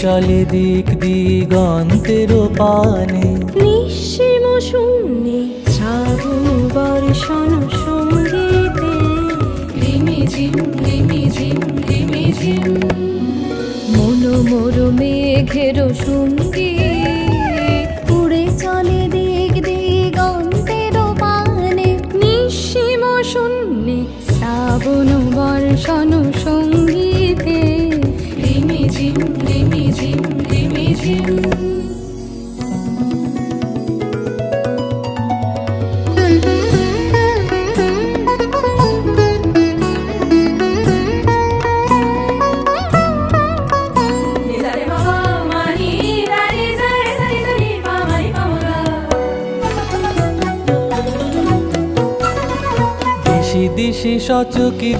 চলে দিক দিগন্তের পানে। নিঃসীম শূন্যে শ্রাবণ বর্ষণ সঙ্গীতে রিমিঝিম রিমিঝিম রিমিঝিম। মনোমোর মেঘের সঙ্গী উড়ে চলে দিক দিগন্তের পানে। নিঃসীম শূন্যে শ্রাবণ বর্ষণ সঙ্গীতে রিমিঝিম রিমিঝিম রিমিঝিম। দিশি দিশি সচকি